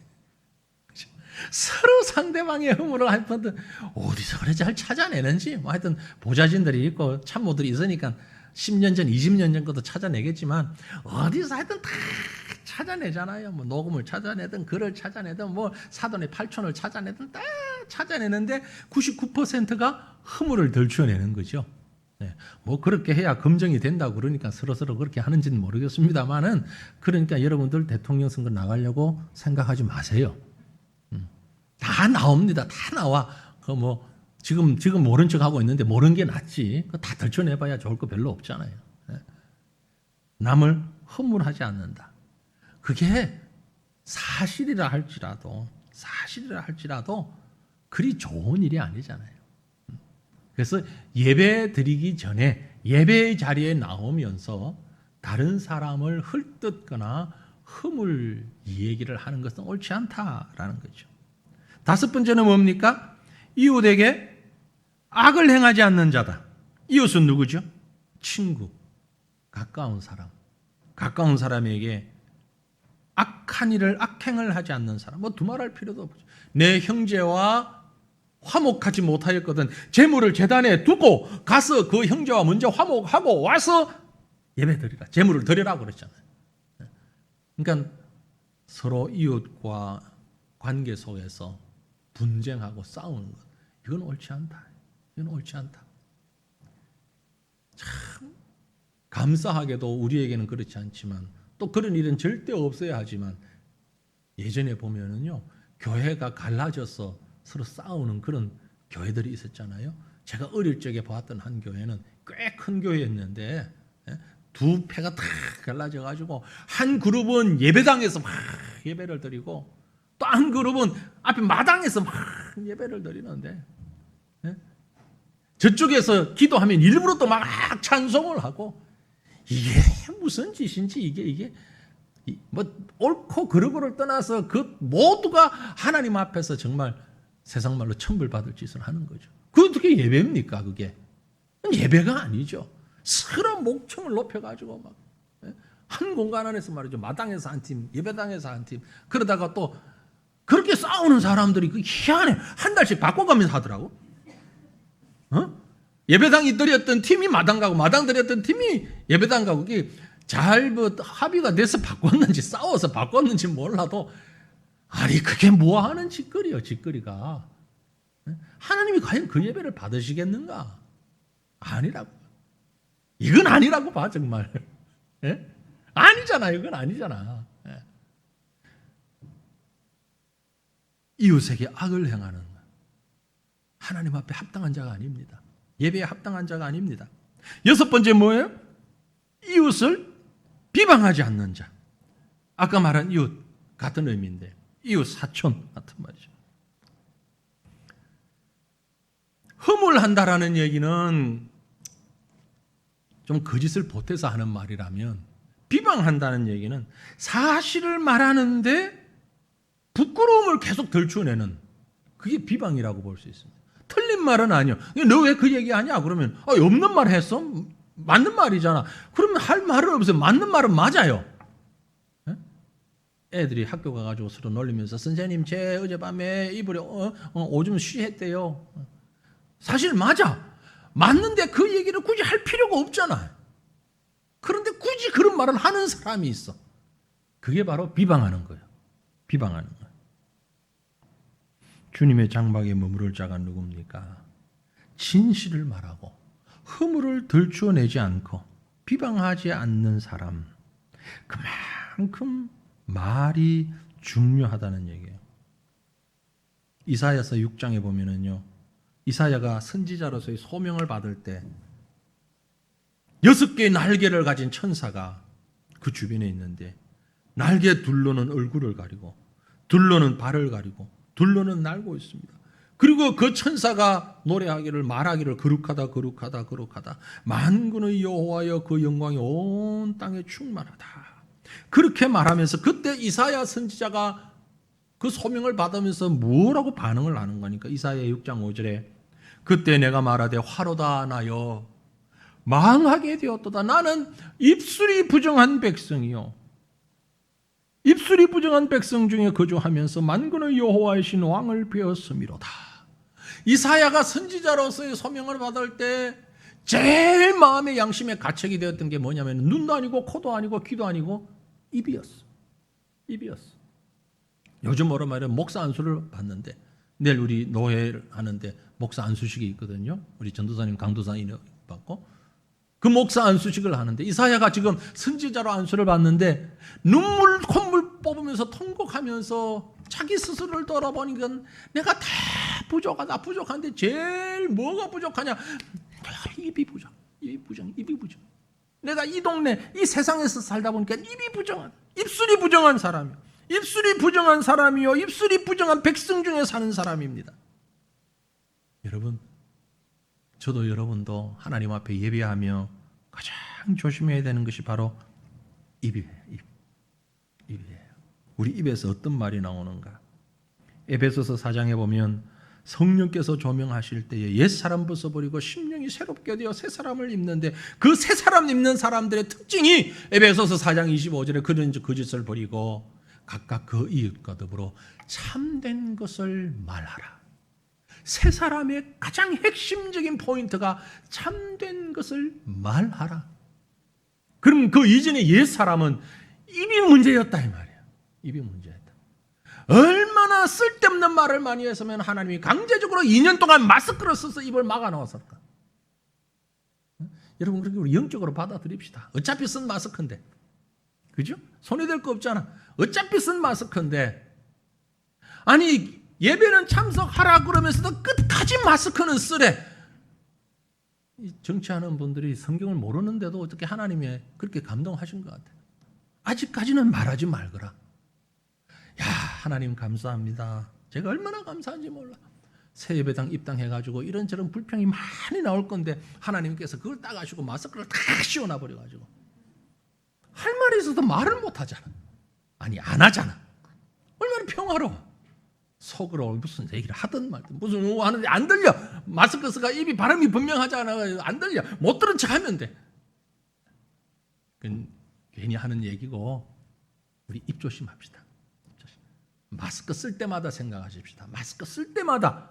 서로 상대방의 허물을 하여튼 어디서 그래 잘 찾아내는지, 뭐 하여튼 보좌진들이 있고 참모들이 있으니까 10년 전, 20년 전 것도 찾아내겠지만 어디서 하여튼 다 찾아내잖아요. 뭐 녹음을 찾아내든 글을 찾아내든 뭐 사돈의 팔촌을 찾아내든 다 찾아내는데 99%가 허물을 덜추어내는 거죠. 네. 뭐 그렇게 해야 검증이 된다고 그러니까 서로 그렇게 하는지는 모르겠습니다만은, 그러니까 여러분들 대통령 선거 나가려고 생각하지 마세요. 다 나옵니다. 다 나와. 그 뭐 지금 모른 척 하고 있는데 모르는 게 낫지. 다 덜쳐내봐야 좋을 거 별로 없잖아요. 네. 남을 허물하지 않는다. 그게 사실이라 할지라도 그리 좋은 일이 아니잖아요. 그래서 예배 드리기 전에 예배의 자리에 나오면서 다른 사람을 헐뜯거나 허물 얘기를 하는 것은 옳지 않다라는 거죠. 5번째는 뭡니까? 이웃에게 악을 행하지 않는 자다. 이웃은 누구죠? 친구, 가까운 사람. 가까운 사람에게 악한 일을, 악행을 하지 않는 사람. 뭐 두말할 필요도 없죠. 내 형제와 화목하지 못하였거든 재물을 제단에 두고 가서 그 형제와 먼저 화목하고 와서 예배드리라. 재물을 드리라고 그랬잖아요. 그러니까 서로 이웃과 관계 속에서 분쟁하고 싸우는 것, 이건 옳지 않다. 이건 옳지 않다. 참 감사하게도 우리에게는 그렇지 않지만 또 그런 일은 절대 없어야 하지만, 예전에 보면은요 교회가 갈라져서 서로 싸우는 그런 교회들이 있었잖아요. 제가 어릴 적에 봤던 한 교회는 꽤 큰 교회였는데 두 패가 다 갈라져 가지고 한 그룹은 예배당에서 막 예배를 드리고 또 한 그룹은 앞에 마당에서 막 예배를 드리는데, 저쪽에서 기도하면 일부러 또 막 찬송을 하고, 이게 무슨 짓인지, 이게 뭐 옳고 그르고를 떠나서 그 모두가 하나님 앞에서 정말 세상 말로 천벌받을 짓을 하는 거죠. 그게 어떻게 예배입니까? 그게 예배가 아니죠. 서로 목청을 높여가지고 막 한 공간 안에서 말이죠. 마당에서 한 팀, 예배당에서 한 팀, 그러다가 또 그렇게 싸우는 사람들이 그 희한해. 한 달씩 바꿔가면서 하더라고. 예배당이 드렸던 팀이 마당 가고, 마당 드렸던 팀이 예배당 가고, 그게 잘 합의가 돼서 바꿨는지, 싸워서 바꿨는지 몰라도, 아니, 그게 뭐 하는 짓거리요, 짓거리가. 하나님이 과연 그 예배를 받으시겠는가? 아니라고. 이건 아니라고 봐, 정말. 예? 아니잖아, 이건 아니잖아. 예. 이웃에게 악을 행하는 하나님 앞에 합당한 자가 아닙니다. 예배에 합당한 자가 아닙니다. 여섯 번째 뭐예요? 이웃을 비방하지 않는 자. 아까 말한 이웃 같은 의미인데, 이웃 사촌 같은 말이죠. 허물한다라는 얘기는 좀 거짓을 보태서 하는 말이라면, 비방한다는 얘기는 사실을 말하는데 부끄러움을 계속 덜쳐내는, 그게 비방이라고 볼 수 있습니다. 틀린 말은 아니요. 너 왜 그 얘기하냐? 그러면 없는 말 했어? 맞는 말이잖아. 그러면 할 말은 없어요. 맞는 말은 맞아요. 애들이 학교 가가지고 서로 놀리면서 선생님 제 어젯밤에 이불에 오줌 쉬했대요. 사실 맞아. 맞는데 그 얘기를 굳이 할 필요가 없잖아. 그런데 굳이 그런 말을 하는 사람이 있어. 그게 바로 비방하는 거예요. 비방하는 거예요. 주님의 장막에 머무를 자가 누굽니까? 진실을 말하고 허물을 들추어내지 않고 비방하지 않는 사람. 그만큼 말이 중요하다는 얘기예요. 이사야서 6장에 보면은요, 이사야가 선지자로서의 소명을 받을 때 6개의 날개를 가진 천사가 그 주변에 있는데, 날개 둘로는 얼굴을 가리고 둘로는 발을 가리고 둘로는 날고 있습니다. 그리고 그 천사가 노래하기를, 말하기를, 거룩하다 거룩하다 거룩하다, 만군의 여호와여 그 영광이 온 땅에 충만하다. 그렇게 말하면서 그때 이사야 선지자가 그 소명을 받으면서 뭐라고 반응을 하는 거니까, 이사야 6장 5절에 그때 내가 말하되 화로다 나여 망하게 되었도다. 나는 입술이 부정한 백성이요, 입술이 부정한 백성 중에 거주하면서 만군의 여호와이신 왕을 배웠음이로다. 이사야가 선지자로서의 소명을 받을 때 제일 마음의 양심에 가책이 되었던 게 뭐냐면, 눈도 아니고 코도 아니고 귀도 아니고 입이었어. 입이었어. 요즘 뭐라 말해, 목사 안수를 받는데, 내일 우리 노회를 하는데 목사 안수식이 있거든요. 우리 전도사님, 강도사님 받고 그 목사 안수식을 하는데, 이사야가 지금 선지자로 안수를 받는데 눈물 콧물 뽑으면서 통곡하면서 자기 스스로를 돌아보니까 내가 다 부족하다. 부족한데 제일 뭐가 부족하냐? 입이 부족. 입이 부정. 입이 부정. 내가 이 동네 이 세상에서 살다 보니까 입이 부정한, 입술이 부정한 사람이요, 입술이 부정한 사람이요, 입술이 부정한 백성 중에 사는 사람입니다. 여러분, 저도 여러분도 하나님 앞에 예배하며 가장 조심해야 되는 것이 바로 입이에요. 입이에요. 우리 입에서 어떤 말이 나오는가? 에베소서 4장에 보면 성령께서 조명하실 때에 옛사람 벗어버리고 심령이 새롭게 되어 새사람을 입는데, 그 새사람 입는 사람들의 특징이 에베소서 4장 25절에 그런 거짓을 버리고 각각 그 이웃과 더불어 참된 것을 말하라. 새 사람의 가장 핵심적인 포인트가 참된 것을 말하라. 그럼 그 이전의 옛 사람은 입이 문제였다 이 말이야. 입이 문제였다. 얼마나 쓸데없는 말을 많이 했으면 하나님이 강제적으로 2년 동안 마스크를 써서 입을 막아 놓았을까? 여러분, 그렇게 우리 영적으로 받아들입시다. 어차피 쓴 마스크인데, 그죠? 손해될 거 없잖아. 어차피 쓴 마스크인데, 아니 예배는 참석하라 그러면서도 끝까지 마스크는 쓰래. 정치하는 분들이 성경을 모르는데도 어떻게 하나님이 그렇게 감동하신 것 같아. 아직까지는 말하지 말거라. 야, 하나님 감사합니다. 제가 얼마나 감사한지 몰라. 새 예배당 입당해가지고 이런저런 불평이 많이 나올 건데 하나님께서 그걸 따가지고 마스크를 다 씌워놔 버려가지고 할 말이 있어도 말을 못 하잖아. 아니, 안 하잖아. 얼마나 평화로워. 속으로 무슨 얘기를 하든 말든 무슨 뭐 하는데 안 들려. 마스크 쓰가 입이 발음이 분명하잖아. 안 들려. 못 들은 척 하면 돼. 그건 괜히 하는 얘기고, 우리 입 조심합시다. 입 조심. 마스크 쓸 때마다 생각하십시다. 마스크 쓸 때마다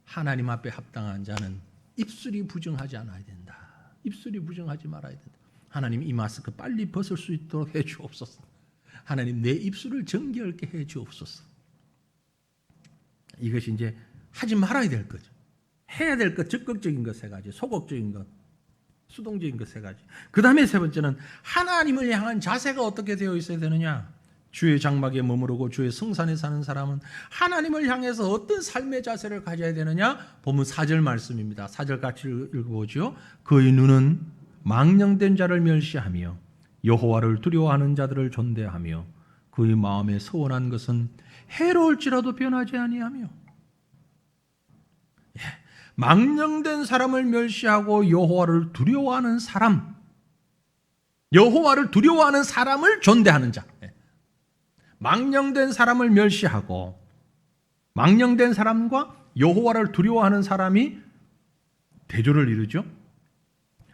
하나님 앞에 합당한 자는 입술이 부정하지 않아야 된다. 입술이 부정하지 말아야 된다. 하나님 이 마스크 빨리 벗을 수 있도록 해 주옵소서. 하나님 내 입술을 정결케 해 주옵소서. 이것이 이제 하지 말아야 될 거죠. 해야 될 것, 적극적인 것 세 가지, 소극적인 것, 수동적인 것 세 가지. 그 다음에 세 번째는 하나님을 향한 자세가 어떻게 되어 있어야 되느냐. 주의 장막에 머무르고 주의 성산에 사는 사람은 하나님을 향해서 어떤 삶의 자세를 가져야 되느냐. 보면 4절 말씀입니다. 4절 같이 읽어보죠. 그의 눈은 망령된 자를 멸시하며 여호와를 두려워하는 자들을 존대하며 그의 마음에 서원한 것은 해로울지라도 변하지 아니하며. 망령된 사람을 멸시하고 여호와를 두려워하는 사람, 여호와를 두려워하는 사람을 존대하는 자. 망령된 사람을 멸시하고 망령된 사람과 여호와를 두려워하는 사람이 대조를 이루죠.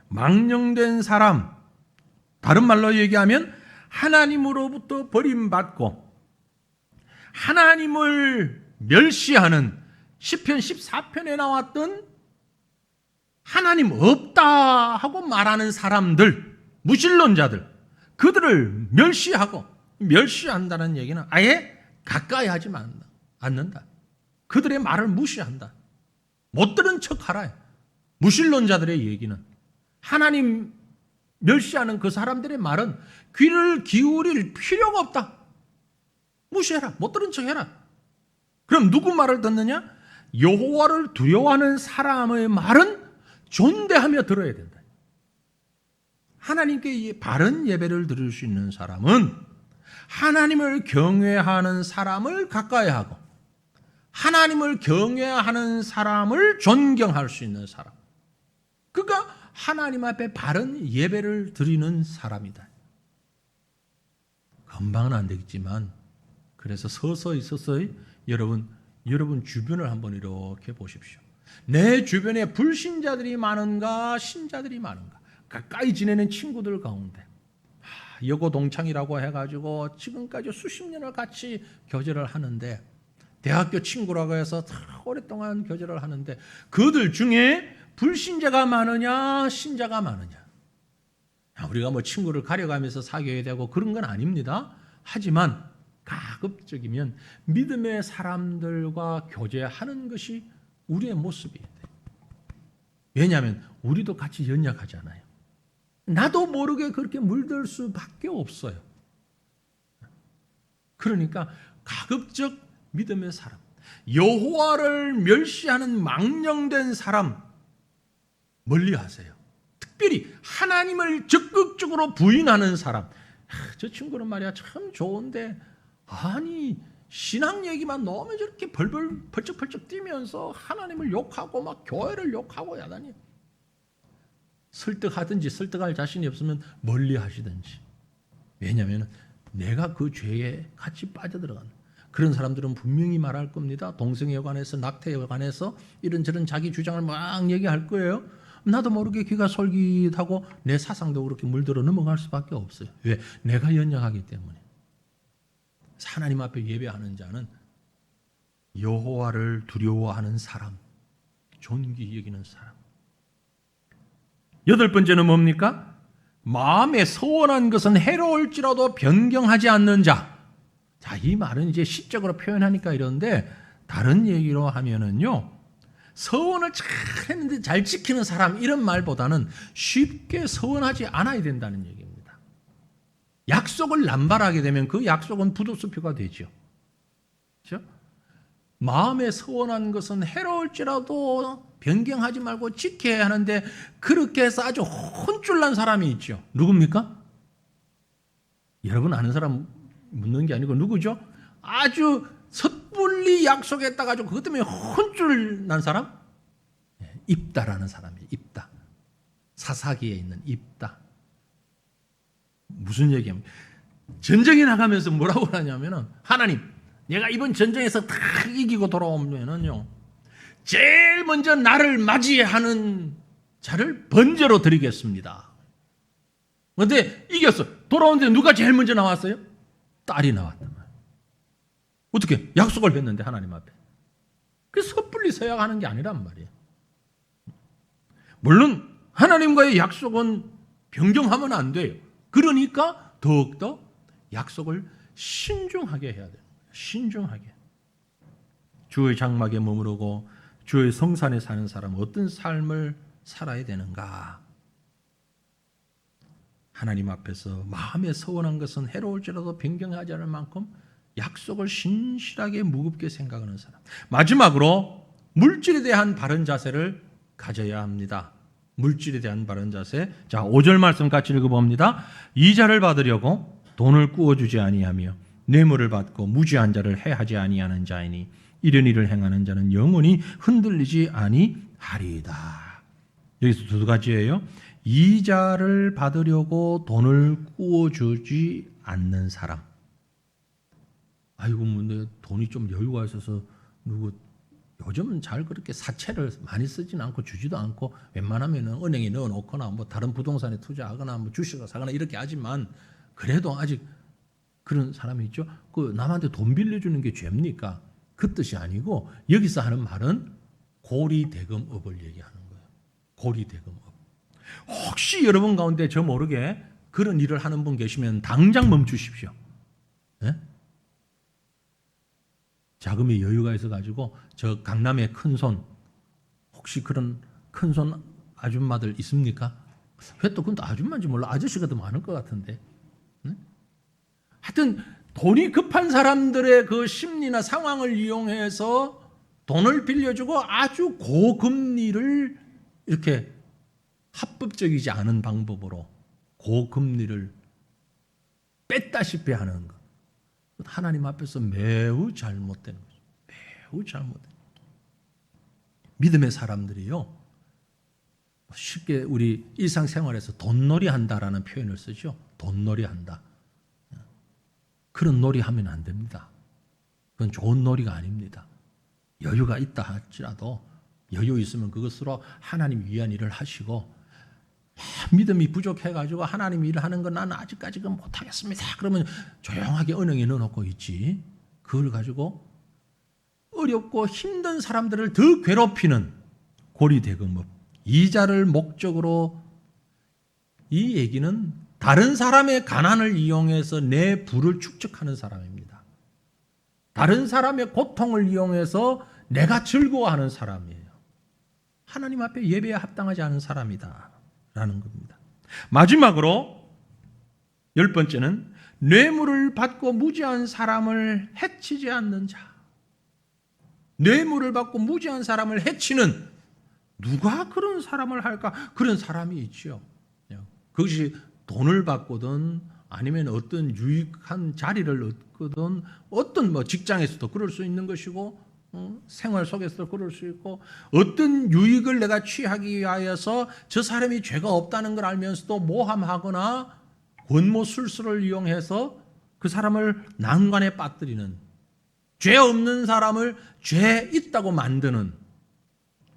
망령된 사람, 다른 말로 얘기하면 하나님으로부터 버림받고 하나님을 멸시하는 시편 14편에 나왔던 하나님 없다 하고 말하는 사람들, 무신론자들, 그들을 멸시한다는 얘기는 아예 가까이 하지 않는다. 그들의 말을 무시한다. 못 들은 척하라. 무신론자들의 얘기는 하나님 멸시하는 그 사람들의 말은 귀를 기울일 필요가 없다. 무시해라. 못 들은 척해라. 그럼 누구 말을 듣느냐? 여호와를 두려워하는 사람의 말은 존대하며 들어야 된다. 하나님께 바른 예배를 드릴 수 있는 사람은 하나님을 경외하는 사람을 가까이 하고 하나님을 경외하는 사람을 존경할 수 있는 사람. 그가 하나님 앞에 바른 예배를 드리는 사람이다. 금방은 안 되겠지만 그래서 서서히 여러분 주변을 한번 이렇게 보십시오. 내 주변에 불신자들이 많은가 신자들이 많은가. 가까이 지내는 친구들 가운데 여고 동창이라고 해가지고 지금까지 수십 년을 같이 교제를 하는데 대학교 친구라고 해서 오랫동안 교제를 하는데 그들 중에 불신자가 많으냐 신자가 많으냐. 우리가 뭐 친구를 가려가면서 사귀어야 되고 그런 건 아닙니다. 하지만 가급적이면 믿음의 사람들과 교제하는 것이 우리의 모습이에요. 왜냐하면 우리도 같이 연약하잖아요. 나도 모르게 그렇게 물들 수밖에 없어요. 그러니까 가급적 믿음의 사람, 여호와를 멸시하는 망령된 사람 멀리하세요. 특별히 하나님을 적극적으로 부인하는 사람. 저 친구는 말이야 참 좋은데 아니 신앙 얘기만 나오면 저렇게 벌쩍벌쩍 뛰면서 하나님을 욕하고 막 교회를 욕하고 야단이. 설득하든지 설득할 자신이 없으면 멀리 하시든지. 왜냐하면 내가 그 죄에 같이 빠져들어가는 그런 사람들은 분명히 말할 겁니다. 동성애에 관해서 낙태에 관해서 이런저런 자기 주장을 막 얘기할 거예요. 나도 모르게 귀가 솔깃하고 내 사상도 그렇게 물들어 넘어갈 수밖에 없어요. 왜? 내가 연약하기 때문에. 하나님 앞에 예배하는 자는 여호와를 두려워하는 사람, 존귀히 여기는 사람. 8번째는 뭡니까? 마음에 서원한 것은 해로울지라도 변경하지 않는 자. 자, 이 말은 이제 시적으로 표현하니까 이런데 다른 얘기로 하면은요. 서원을 잘 했는데 잘 지키는 사람 이런 말보다는 쉽게 서원하지 않아야 된다는 얘기입니다. 약속을 남발하게 되면 그 약속은 부도수표가 되죠. 그렇죠? 마음에 서원한 것은 해로울지라도 변경하지 말고 지켜야 하는데 그렇게 해서 아주 혼쭐난 사람이 있죠. 누굽니까? 여러분 아는 사람 묻는 게 아니고 누구죠? 아주 섣불리 약속했다 가지고 그것 때문에 혼쭐난 사람? 입다라는 사람이에요. 입다. 사사기에 있는 입다. 무슨 얘기하면 전쟁에 나가면서 뭐라고 하냐면은 하나님 내가 이번 전쟁에서 다 이기고 돌아오면은요 제일 먼저 나를 맞이하는 자를 번제로 드리겠습니다. 그런데 이겼어. 돌아오는데 누가 제일 먼저 나왔어요? 딸이 나왔단 말이에요. 어떻게 약속을 했는데 하나님 앞에. 그래서 섣불리 서약하는 게 아니란 말이에요. 물론 하나님과의 약속은 변경하면 안 돼요. 그러니까 더욱더 약속을 신중하게 해야 돼요. 신중하게. 주의 장막에 머무르고 주의 성산에 사는 사람은 어떤 삶을 살아야 되는가? 하나님 앞에서 마음에 서운한 것은 해로울지라도 변경하지 않을 만큼 약속을 신실하게 무겁게 생각하는 사람. 마지막으로 물질에 대한 바른 자세를 가져야 합니다. 물질에 대한 바른 자세. 자, 5절 말씀 같이 읽어봅니다. 이자를 받으려고 돈을 꾸어주지 아니하며 뇌물을 받고 무지한 자를 해하지 아니하는 자이니 이런 일을 행하는 자는 영원히 흔들리지 아니하리이다. 여기서 두 가지예요. 이자를 받으려고 돈을 꾸어주지 않는 사람. 아이고, 내 돈이 좀 여유가 있어서 요즘은 잘 그렇게 사채를 많이 쓰지는 않고 주지도 않고 웬만하면 은행에 넣어놓거나 뭐 다른 부동산에 투자하거나 뭐 주식을 사거나 이렇게 하지만 그래도 아직 그런 사람이 있죠. 그 남한테 돈 빌려주는 게 죄입니까? 그 뜻이 아니고 여기서 하는 말은 고리대금업을 얘기하는 거예요. 고리대금업. 혹시 여러분 가운데 저 모르게 그런 일을 하는 분 계시면 당장 멈추십시오. 네? 자금이 여유가 있어가지고 저 강남의 큰손 혹시 그런 큰손 아줌마들 있습니까? 왜 또 그건 아줌마인지 몰라. 아저씨가 더 많을 것 같은데. 네? 하여튼 돈이 급한 사람들의 그 심리나 상황을 이용해서 돈을 빌려주고 아주 고금리를 이렇게 합법적이지 않은 방법으로 고금리를 뺐다시피 하는 것. 하나님 앞에서 매우 잘못된 거죠. 매우 잘못된 거죠. 믿음의 사람들이요. 쉽게 우리 일상생활에서 돈놀이 한다라는 표현을 쓰죠. 돈놀이 한다. 그런 놀이 하면 안 됩니다. 그건 좋은 놀이가 아닙니다. 여유가 있다 할지라도 여유 있으면 그것으로 하나님 위한 일을 하시고 믿음이 부족해가지고 하나님 일을 하는 건 나는 아직까지 그건 못하겠습니다. 그러면 조용하게 은행에 넣어놓고 있지. 그걸 가지고 어렵고 힘든 사람들을 더 괴롭히는 고리대금업. 이자를 목적으로 이 얘기는 다른 사람의 가난을 이용해서 내 부를 축적하는 사람입니다. 다른 사람의 고통을 이용해서 내가 즐거워하는 사람이에요. 하나님 앞에 예배에 합당하지 않은 사람이다 라는 겁니다. 마지막으로 10번째는 뇌물을 받고 무지한 사람을 해치지 않는 자. 뇌물을 받고 무지한 사람을 해치는 누가 그런 사람을 할까? 그런 사람이 있죠. 그것이 돈을 받거든 아니면 어떤 유익한 자리를 얻거든 어떤 뭐 직장에서도 그럴 수 있는 것이고 생활 속에서도 그럴 수 있고 어떤 유익을 내가 취하기 위하여서 저 사람이 죄가 없다는 걸 알면서도 모함하거나 권모술수를 이용해서 그 사람을 난관에 빠뜨리는 죄 없는 사람을 죄 있다고 만드는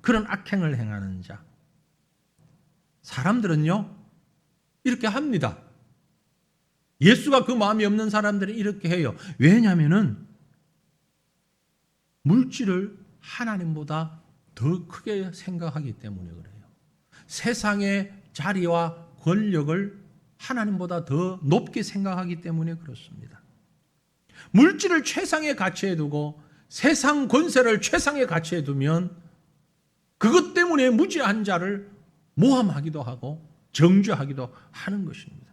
그런 악행을 행하는 자. 사람들은요 이렇게 합니다. 예수가 그 마음이 없는 사람들은 이렇게 해요. 왜냐하면은 물질을 하나님보다 더 크게 생각하기 때문에 그래요. 세상의 자리와 권력을 하나님보다 더 높게 생각하기 때문에 그렇습니다. 물질을 최상의 가치에 두고 세상 권세를 최상의 가치에 두면 그것 때문에 무지한 자를 모함하기도 하고 정죄하기도 하는 것입니다.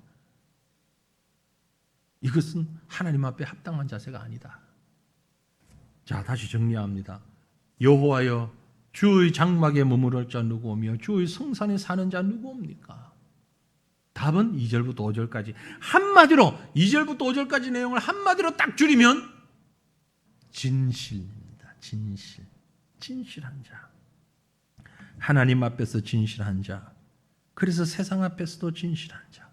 이것은 하나님 앞에 합당한 자세가 아니다. 자, 다시 정리합니다. 여호와여 주의 장막에 머무를 자 누구오며 주의 성산에 사는 자 누구옵니까? 답은 2절부터 5절까지 한마디로 2절부터 5절까지 내용을 한마디로 딱 줄이면 진실입니다. 진실한 자. 하나님 앞에서 진실한 자. 그래서 세상 앞에서도 진실한 자.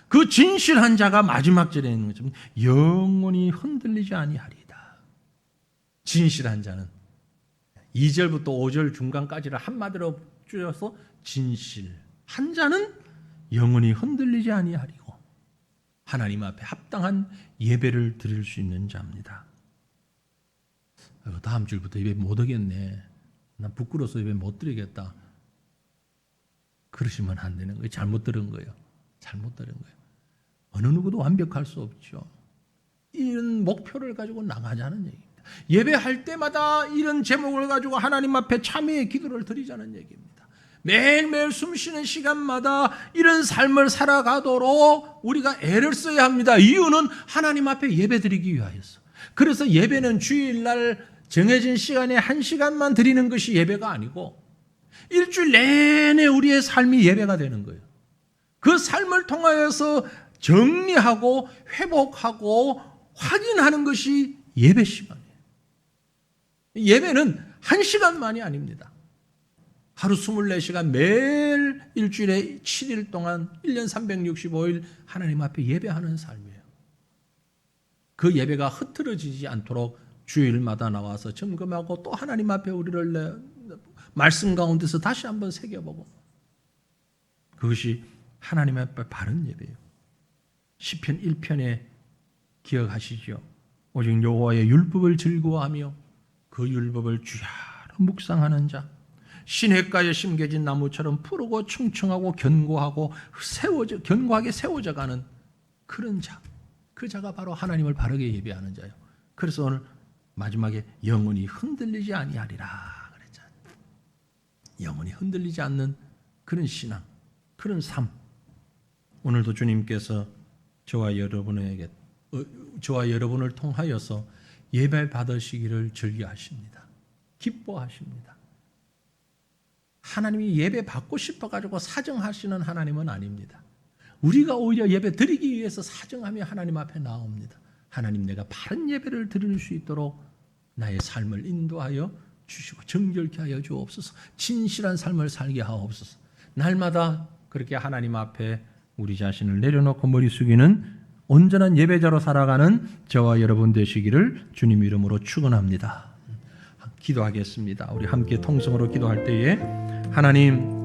그 진실한 자가 마지막 절에 있는 것처럼 영원히 흔들리지 아니하리이다. 진실한 자는 2절부터 5절 중간까지를 한마디로 줄여서 진실한 자는 영원히 흔들리지 아니하리고 하나님 앞에 합당한 예배를 드릴 수 있는 자입니다. 다음 주부터 예배 못 오겠네. 난 부끄러워서 예배 못 드리겠다. 그러시면 안 되는 거예요. 잘못 들은 거예요. 잘못 들은 거예요. 어느 누구도 완벽할 수 없죠. 이런 목표를 가지고 나가자는 얘기입니다. 예배할 때마다 이런 제목을 가지고 하나님 앞에 참회의 기도를 드리자는 얘기입니다. 매일매일 숨쉬는 시간마다 이런 삶을 살아가도록 우리가 애를 써야 합니다. 이유는 하나님 앞에 예배 드리기 위하여서. 그래서 예배는 주일날 정해진 시간에 1시간만 드리는 것이 예배가 아니고 일주일 내내 우리의 삶이 예배가 되는 거예요. 그 삶을 통하여서 정리하고 회복하고 확인하는 것이 예배 시간이에요. 예배는 1시간만이 아닙니다. 하루 24시간 매일 일주일에 7일 동안 1년 365일 하나님 앞에 예배하는 삶이에요. 그 예배가 흐트러지지 않도록 주일마다 나와서 점검하고 또 하나님 앞에 우리를 말씀 가운데서 다시 한번 새겨보고, 그것이 하나님 앞에 바른 예배예요. 시편 1편에 기억하시죠? 오직 여호와의 율법을 즐거워하며 그 율법을 주야로 묵상하는 자, 시냇가에 심겨진 나무처럼 푸르고 충청하고 견고하게 세워져 가는 그런 자, 그 자가 바로 하나님을 바르게 예배하는 자예요. 그래서 오늘 마지막에 영원히 흔들리지 아니하리라 그랬잖아요. 영원히 흔들리지 않는 그런 신앙, 그런 삶. 오늘도 주님께서 저와 여러분을 통하여서 예배 받으시기를 즐겨하십니다. 기뻐하십니다. 하나님이 예배 받고 싶어가지고 사정하시는 하나님은 아닙니다. 우리가 오히려 예배 드리기 위해서 사정하며 하나님 앞에 나옵니다. 하나님, 내가 바른 예배를 드릴 수 있도록 나의 삶을 인도하여 주시고 정결케 하여 주옵소서. 진실한 삶을 살게 하옵소서. 날마다 그렇게 하나님 앞에 우리 자신을 내려놓고 머리 숙이는 온전한 예배자로 살아가는 저와 여러분 되시기를 주님 이름으로 축원합니다. 기도하겠습니다. 우리 함께 통성으로 기도할 때에 하나님,